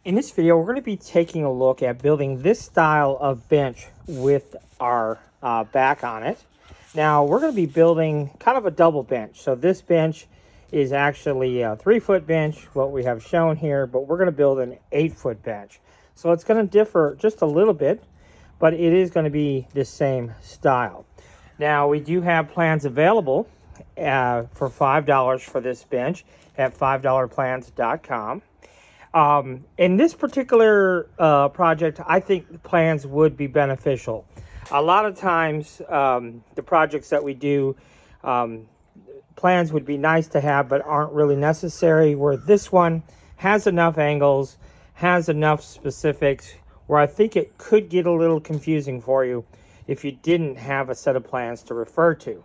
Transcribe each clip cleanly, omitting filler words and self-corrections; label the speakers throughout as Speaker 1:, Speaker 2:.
Speaker 1: In this video, we're going to be taking a look at building this style of bench with our back on it. Now, we're going to be building kind of a double bench. So this bench is actually a 3-foot bench, what we have shown here, but we're going to build an 8-foot bench. So it's going to differ just a little bit, but it is going to be the same style. Now, we do have plans available for $5 for this bench at $5plans.com. In this particular project, I think the plans would be beneficial. A lot of times, the projects that we do, plans would be nice to have, but aren't really necessary, where this one has enough angles, has enough specifics, where I think it could get a little confusing for you if you didn't have a set of plans to refer to.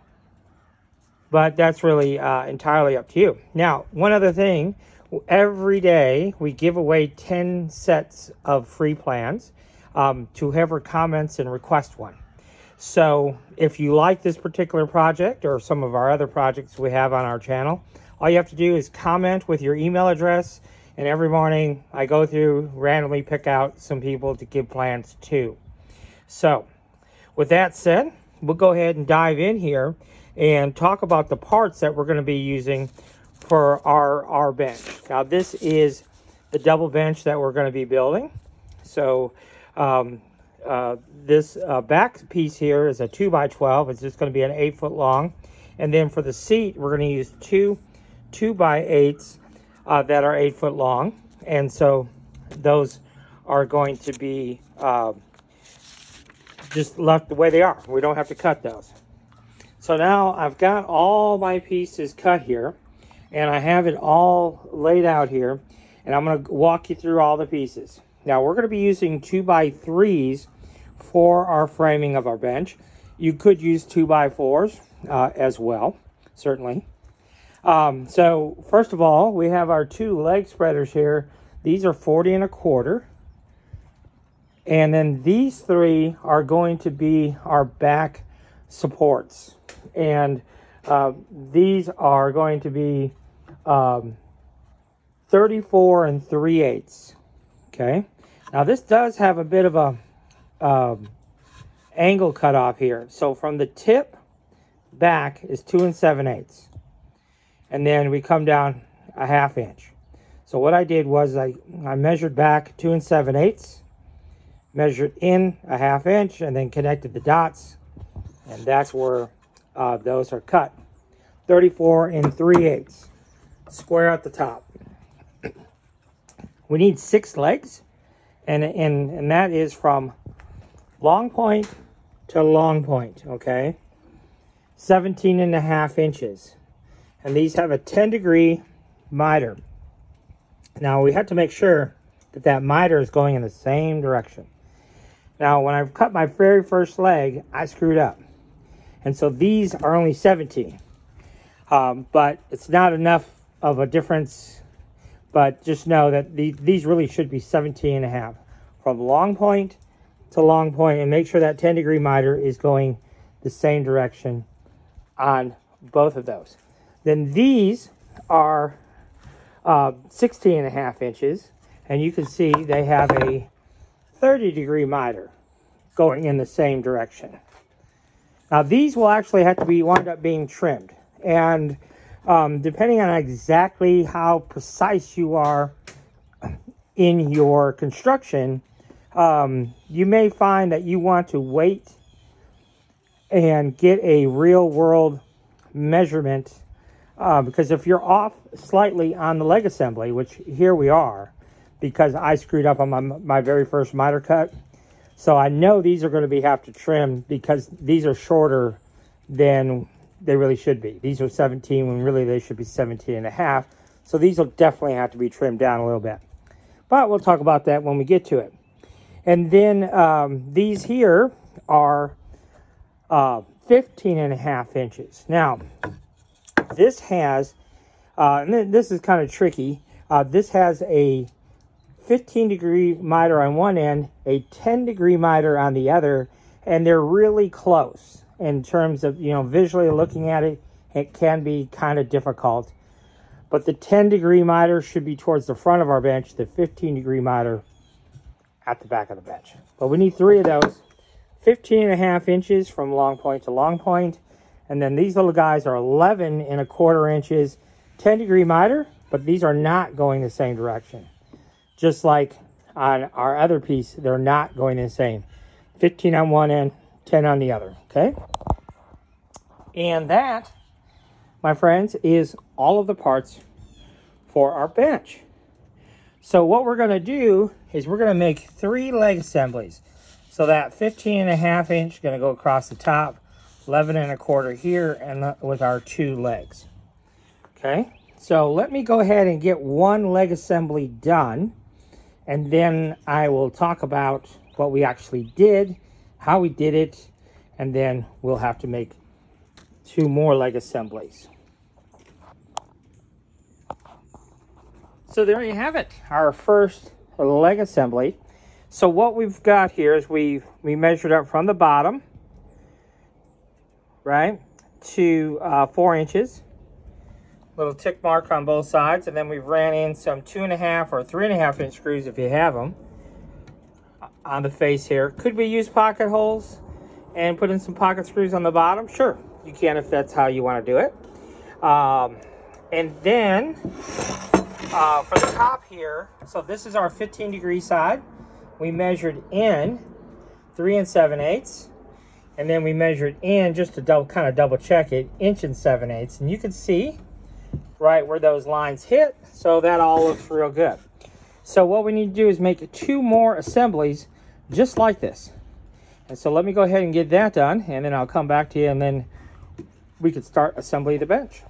Speaker 1: But that's really entirely up to you. Now, one other thing, every day we give away 10 sets of free plans to whoever comments and requests one. So if you like this particular project or some of our other projects we have on our channel, all you have to do is comment with your email address, and every morning I go through, randomly pick out some people to give plans to. So with that said, we'll go ahead and dive in here and talk about the parts that we're going to be using for our bench. Now, this is the double bench that we're going to be building. So this back piece here is a 2x12. It's just going to be an 8-foot long. And then for the seat, we're going to use two 2x8s that are 8-foot long. And so those are going to be just left the way they are. We don't have to cut those. So now I've got all my pieces cut here, and I have it all laid out here, and I'm going to walk you through all the pieces. Now, we're going to be using 2x3s for our framing of our bench. You could use 2x4s as well, certainly. So first of all, we have our 2 leg spreaders here. These are 40 1/4. And then these 3 are going to be our back supports. And these are going to be 34 3/8. Okay. Now this does have a bit of a angle cut off here. So from the tip back is 2 7/8. And then we come down a 1/2 inch. So what I did was I measured back 2 7/8, measured in a 1/2 inch, and then connected the dots. And that's where those are cut. 34 3/8. Square at the top. We need 6 legs, and that is from long point to long point, okay? 17 1/2 inches. And these have a 10-degree miter. Now, we have to make sure that that miter is going in the same direction. Now, when I've cut my very first leg, I screwed up. And so these are only 17. But it's not enough of a difference. But just know that these really should be 17 1/2. From long point to long point, and make sure that 10-degree miter is going the same direction on both of those. Then these are 16 1/2 inches. And you can see they have a 30-degree miter going in the same direction. Now these will actually have to wind up being trimmed, and depending on exactly how precise you are in your construction, you may find that you want to wait and get a real world measurement, because if you're off slightly on the leg assembly, which here we are, because I screwed up on my very first miter cut. So I know these are going to have to trim, because these are shorter than they really should be. These are 17 when really they should be 17 1/2. So these will definitely have to be trimmed down a little bit. But we'll talk about that when we get to it. And then these here are 15 1/2 inches. Now, this has, and this is kind of tricky, this has a 15-degree miter on one end, a 10-degree miter on the other, and they're really close in terms of, visually looking at it. It can be kind of difficult. but the 10-degree miter should be towards the front of our bench, the 15-degree miter at the back of the bench. But we need 3 of those, 15.5 inches from long point to long point, and then these little guys are 11.25 inches, 10-degree miter, but these are not going the same direction. Just like on our other piece, they're not going the same. 15 on one end, 10 on the other, okay? And that, my friends, is all of the parts for our bench. So what we're gonna do is we're gonna make 3 leg assemblies. So that 15.5 inch gonna go across the top, 11.25 here, and with our 2 legs. Okay, so let me go ahead and get 1 leg assembly done, and then I will talk about what we actually did, how we did it, and then we'll have to make 2 more leg assemblies. So there you have it, our first leg assembly. So what we've got here is we measured up from the bottom, right, to 4 inches. Little tick mark on both sides, and then we've ran in some 2.5 or 3.5 inch screws if you have them on the face here. Could we use pocket holes and put in some pocket screws on the bottom? Sure, you can if that's how you want to do it. And then for the top here, so this is our 15-degree side. We measured in 3 7/8, and then we measured in just to kind of double check it, 1 7/8, and you can see right where those lines hit, so that all looks real good. So what we need to do is make 2 more assemblies just like this. And so let me go ahead and get that done, and then I'll come back to you, and then we can start assembling the bench.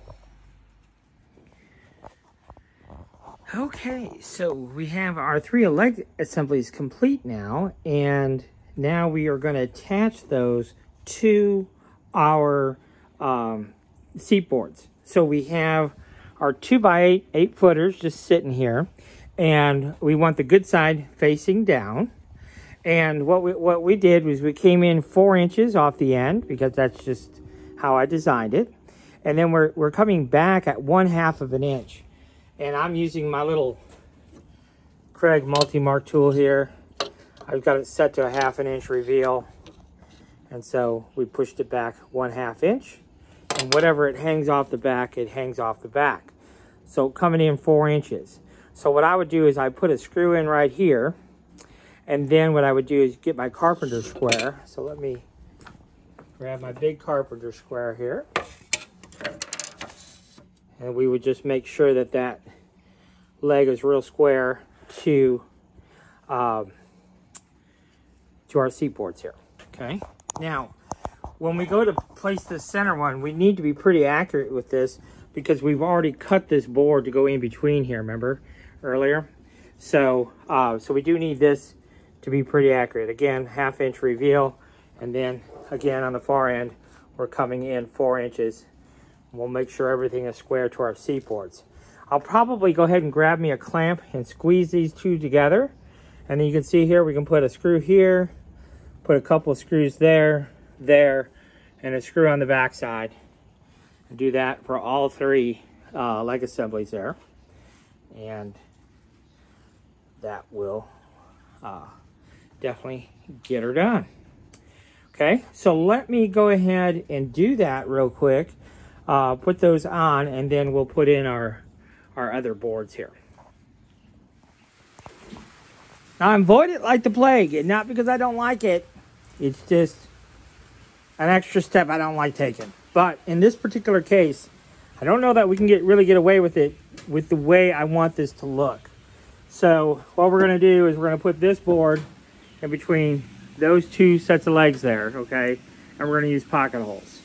Speaker 1: Okay, so we have our 3 leg assemblies complete now, and now we are going to attach those to our seat boards. So we have our 2x8 8-footers just sitting here, and we want the good side facing down. And what we did was we came in 4 inches off the end, because that's just how I designed it. And then we're coming back at 1/2 of an inch. And I'm using my little Craig multi-mark tool here. I've got it set to a 1/2 inch reveal. And so we pushed it back 1/2 inch. And whatever it hangs off the back, it hangs off the back. So coming in 4 inches. So what I would do is I put a screw in right here. And then what I would do is get my carpenter square. So let me grab my big carpenter square here. And we would just make sure that that leg is real square to our seat boards here. Okay. Now, when we go to place the center one, we need to be pretty accurate with this, because we've already cut this board to go in between here, remember, earlier? So, so we do need this to be pretty accurate. Again, 1/2 inch reveal, and then again on the far end, we're coming in 4 inches. We'll make sure everything is square to our seat boards. I'll probably go ahead and grab me a clamp and squeeze these 2 together. And then you can see here, we can put a screw here, put a couple of screws there, and a screw on the back side. And do that for all 3 leg assemblies there. And that will definitely get her done. Okay, so let me go ahead and do that real quick. Put those on, and then we'll put in our other boards here. Now, I avoid it like the plague, and not because I don't like it. It's just an extra step I don't like taking. But in this particular case, I don't know that we can really get away with it with the way I want this to look. So what we're going to do is we're going to put this board in between those 2 sets of legs there, okay? And we're going to use pocket holes.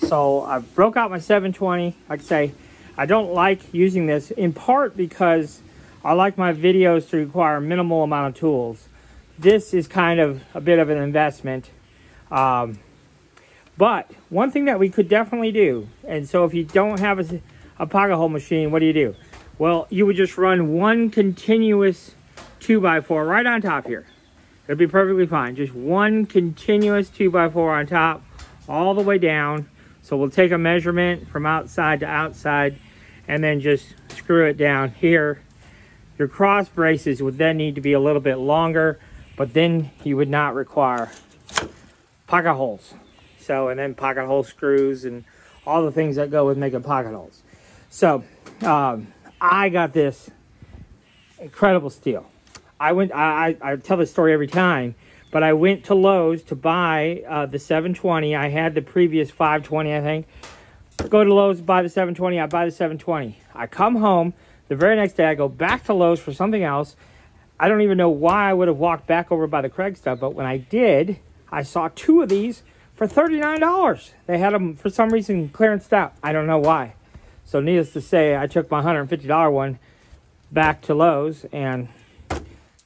Speaker 1: So I broke out my 720. Like I say, I don't like using this, in part because I like my videos to require a minimal amount of tools. This is kind of a bit of an investment. But one thing that we could definitely do, and so if you don't have a pocket hole machine, what do? Well, you would just run 1 continuous 2x4 right on top here. It'll be perfectly fine. Just 1 continuous 2x4 on top, all the way down. So we'll take a measurement from outside to outside, and then just screw it down here. Your cross braces would then need to be a little bit longer, but then you would not require pocket holes. So, and then pocket hole screws and all the things that go with making pocket holes. So, I got this incredible steal. I tell this story every time, but I went to Lowe's to buy the 720. I had the previous 520, I think. Go to Lowe's, buy the 720. I buy the 720. I come home. The very next day, I go back to Lowe's for something else. I don't even know why I would have walked back over by the Craig stuff, but when I did, I saw 2 of these for $39. They had them, for some reason, clearanced out. I don't know why. So needless to say, I took my $150 one back to Lowe's and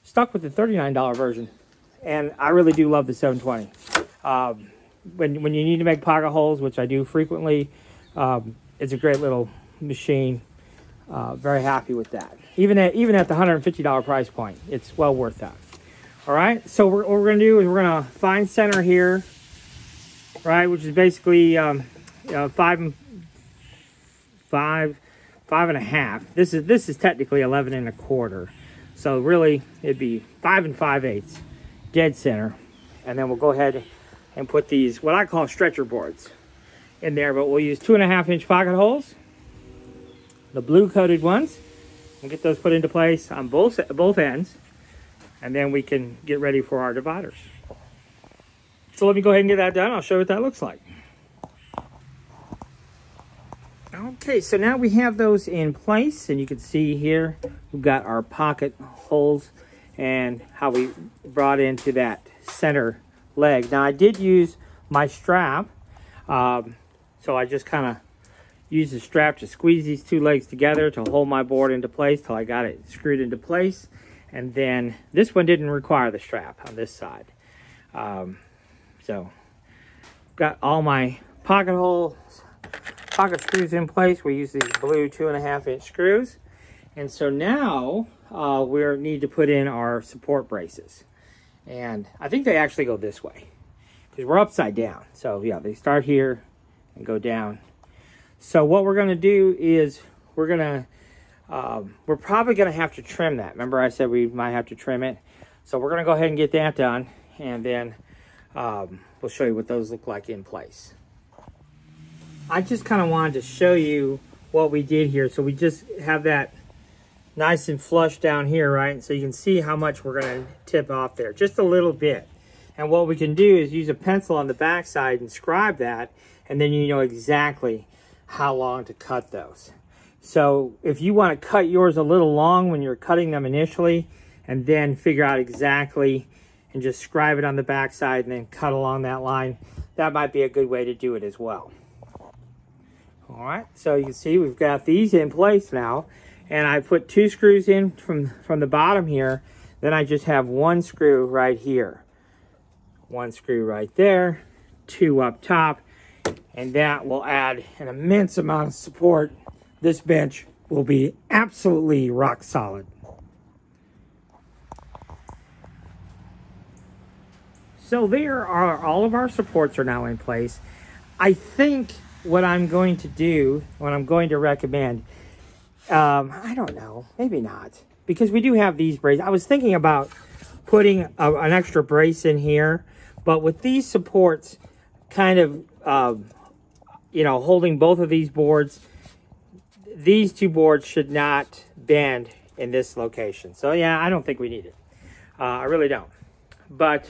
Speaker 1: stuck with the $39 version. And I really do love the 720. When you need to make pocket holes, which I do frequently, it's a great little machine. Very happy with that. Even at the $150 price point, it's well worth that. All right, so what we're going to do is we're going to find center here, right, which is basically 5 and a half. This is technically 11 and a quarter. So really, it'd be 5 5/8, dead center. And then we'll go ahead and put these, what I call stretcher boards, in there. But we'll use 2.5-inch pocket holes, the blue coated ones. We'll get those put into place on both ends, and then we can get ready for our dividers. So let me go ahead and get that done. I'll show you what that looks like. Okay, so now we have those in place, and you can see here we've got our pocket holes and how we brought into that center leg. Now I did use my strap, so I just kind of used the strap to squeeze these 2 legs together to hold my board into place till I got it screwed into place. And then this one didn't require the strap on this side. So got all my pocket holes, pocket screws in place. We use these blue 2.5-inch screws. And so now we need to put in our support braces. And I think they actually go this way because we're upside down. So yeah, they start here and go down. So what we're going to do is we're probably going to have to trim that. Remember I said we might have to trim it. So we're going to go ahead and get that done. And then we'll show you what those look like in place. I just kind of wanted to show you what we did here. So we just have that nice and flush down here, right? And so you can see how much we're going to tip off there, just a little bit. And what we can do is use a pencil on the back side and scribe that, and then you know exactly how long to cut those. So if you want to cut yours a little long when you're cutting them initially, and then figure out exactly and just scribe it on the back side and then cut along that line, that might be a good way to do it as well. All right, so you can see we've got these in place now, and I put 2 screws in from the bottom here. Then I just have 1 screw right here, 1 screw right there, 2 up top, and that will add an immense amount of support. This bench will be absolutely rock solid. So there are, all of our supports are now in place. I think what I'm going to do, what I'm going to recommend, I don't know, maybe not, because we do have these braces. I was thinking about putting an extra brace in here, but with these supports kind of, you know, holding both of these boards, these 2 boards should not bend in this location. So yeah, I don't think we need it. I really don't. But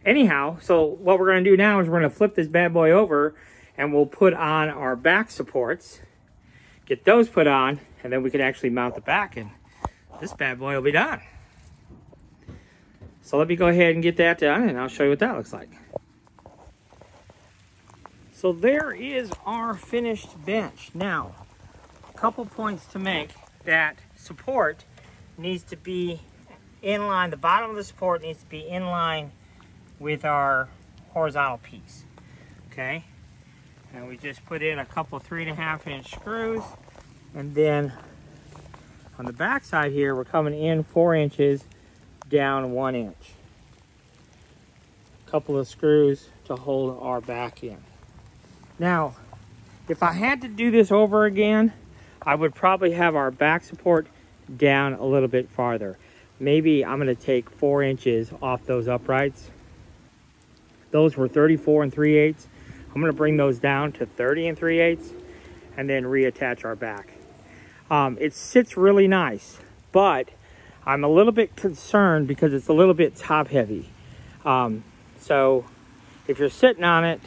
Speaker 1: anyhow, so what we're going to do now is we're going to flip this bad boy over, and we'll put on our back supports, get those put on, and then we can actually mount the back, and this bad boy will be done. So let me go ahead and get that done, and I'll show you what that looks like. So there is our finished bench. Now, a couple points to make. That support needs to be in line, the bottom of the support needs to be in line with our horizontal piece, okay? And we just put in a couple 3.5-inch screws, and then on the back side here, we're coming in 4 inches, down 1 inch. A couple of screws to hold our back in. Now, if I had to do this over again, I would probably have our back support down a little bit farther. Maybe I'm going to take 4 inches off those uprights. Those were 34 3/8. I'm going to bring those down to 30 3/8 and then reattach our back. It sits really nice, but I'm a little bit concerned because it's a little bit top heavy. So if you're sitting on it,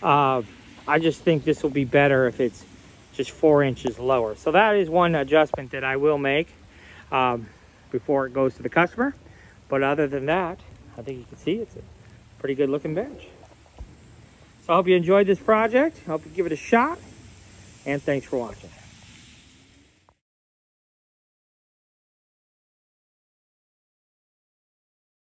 Speaker 1: I just think this will be better if it's just 4 inches lower. So that is one adjustment that I will make before it goes to the customer. But other than that, I think you can see it's a pretty good looking bench. So I hope you enjoyed this project. I hope you give it a shot, and thanks for watching.